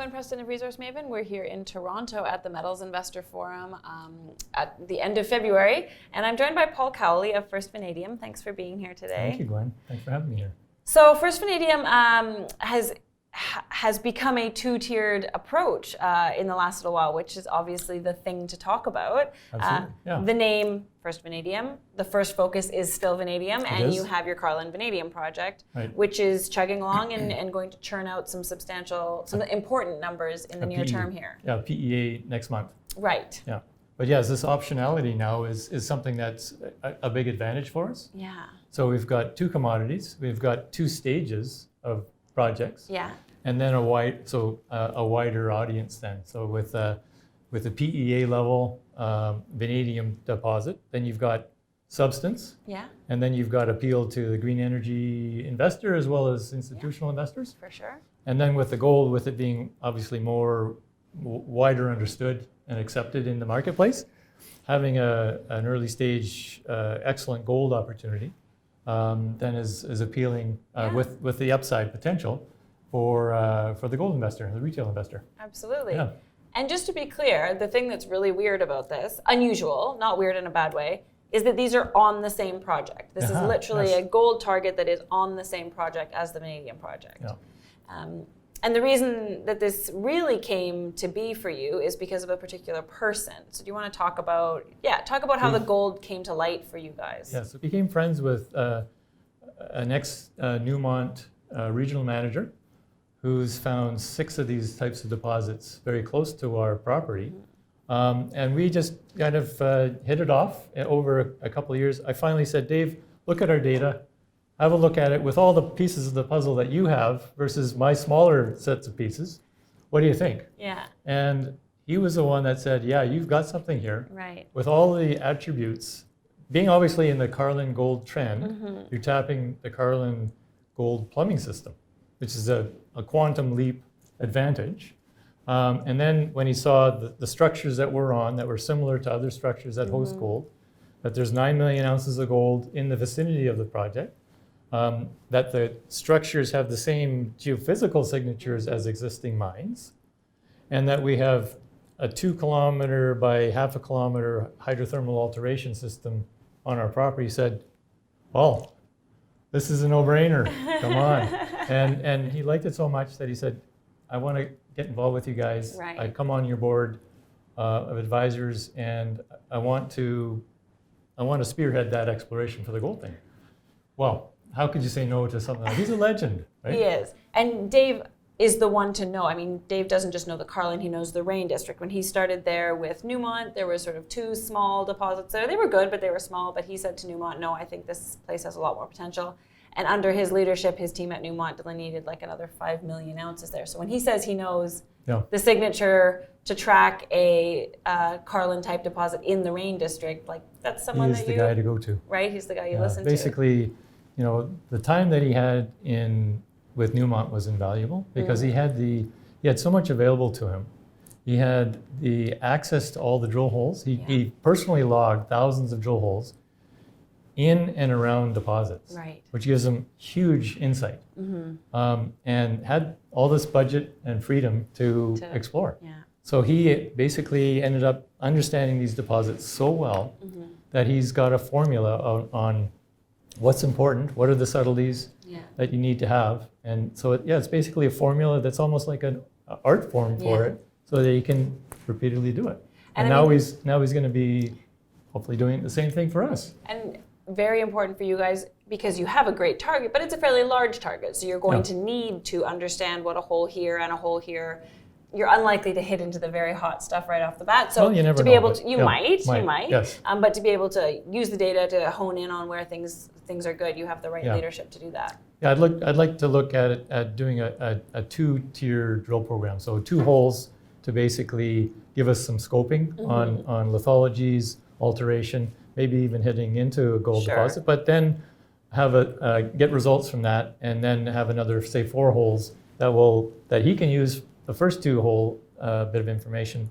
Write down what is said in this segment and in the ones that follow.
Gwen Preston of Resource Maven. We're here in Toronto at the Metals Investor Forum at the end of February. And I'm joined by Paul Cowley of First Vanadium. Thanks for being here today. Thank you, Gwen. Thanks for having me here. So First Vanadium has become a two-tiered approach in the last little while, which is obviously the thing to talk about. Absolutely, yeah. The name First Vanadium, the first focus is still vanadium, and you have your Carlin Vanadium project, which is chugging along and going to churn out some important numbers in the near term here. Yeah, PEA next month. Right. Yeah. But yes, this optionality now is something that's a big advantage for us. Yeah. So we've got two commodities, we've got two stages of projects. Yeah. And then a wider audience then. So with the PEA level vanadium deposit, then you've got substance. Yeah. And then you've got appeal to the green energy investor as well as institutional investors. For sure. And then with the gold, with it being obviously more wider understood and accepted in the marketplace, having an early stage excellent gold opportunity then is appealing with the upside potential for the gold investor, the retail investor. Absolutely. Yeah. And just to be clear, the thing that's really weird about this, unusual, not weird in a bad way, is that these are on the same project. This is literally a gold target that is on the same project as the vanadium project. Yeah. And the reason that this really came to be for you is because of a particular person. So do you want to talk about how the gold came to light for you guys? Yeah, so became friends with an ex-Newmont regional manager who's found 6 of these types of deposits very close to our property. And we just kind of hit it off over a couple of years. I finally said, Dave, look at our data, have a look at it with all the pieces of the puzzle that you have versus my smaller sets of pieces. What do you think? Yeah. And he was the one that said, yeah, you've got something here. Right. With all the attributes, being obviously in the Carlin gold trend, you're tapping the Carlin gold plumbing system, which is a quantum leap advantage. And then when he saw the structures that we're on that were similar to other structures that host gold, that there's 9 million ounces of gold in the vicinity of the project, that the structures have the same geophysical signatures as existing mines, and that we have a 2 kilometer by half a kilometer hydrothermal alteration system on our property, said, well, this is a no-brainer, come on. And he liked it so much that he said, I want to get involved with you guys. Right. I come on your board of advisors, and I want to spearhead that exploration for the gold thing. Well, how could you say no to something like that? He's a legend, right? He is. And Dave is the one to know. I mean, Dave doesn't just know the Carlin, he knows the Rain District. When he started there with Newmont, there were sort of 2 small deposits there. They were good, but they were small. But he said to Newmont, no, I think this place has a lot more potential. And under his leadership, his team at Newmont delineated like another 5 million ounces there. So when he says he knows the signature to track a Carlin type deposit in the Rain District, like that's someone He's the guy to go to. Right, he's the guy you listen to. Basically, the time that he had with Newmont was invaluable because he had so much available to him. He had the access to all the drill holes. He personally logged thousands of drill holes in and around deposits, which gives him huge insight, and had all this budget and freedom to explore. Yeah. So he basically ended up understanding these deposits so well that he's got a formula on what's important, what are the subtleties that you need to have. And so it's basically a formula that's almost like an art form for it, so that you can repeatedly do it. And now he's going to be hopefully doing the same thing for us. And very important for you guys because you have a great target, but it's a fairly large target. So you're going to need to understand what a hole here and a hole here. You're unlikely to hit into the very hot stuff right off the bat. So you never to be know, able to, you might, yes. But to be able to use the data to hone in on where things are good, you have the right leadership to do that. Yeah, I'd like to look at it at doing a 2-tier drill program. So 2 holes to basically give us some scoping on lithologies, alteration, maybe even hitting into a gold deposit, but then have get results from that, and then have another, say, 4 holes that he can use the first 2 hole bit of information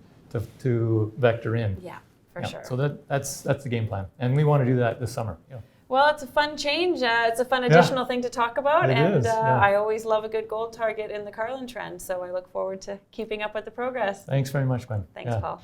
to vector in. Yeah, for sure. So that's the game plan, and we want to do that this summer. Yeah. Well, it's a fun change. It's a fun additional thing to talk about. It and is, I always love a good gold target in the Carlin trend. So I look forward to keeping up with the progress. Thanks very much, Gwen. Thanks, Yeah. Paul.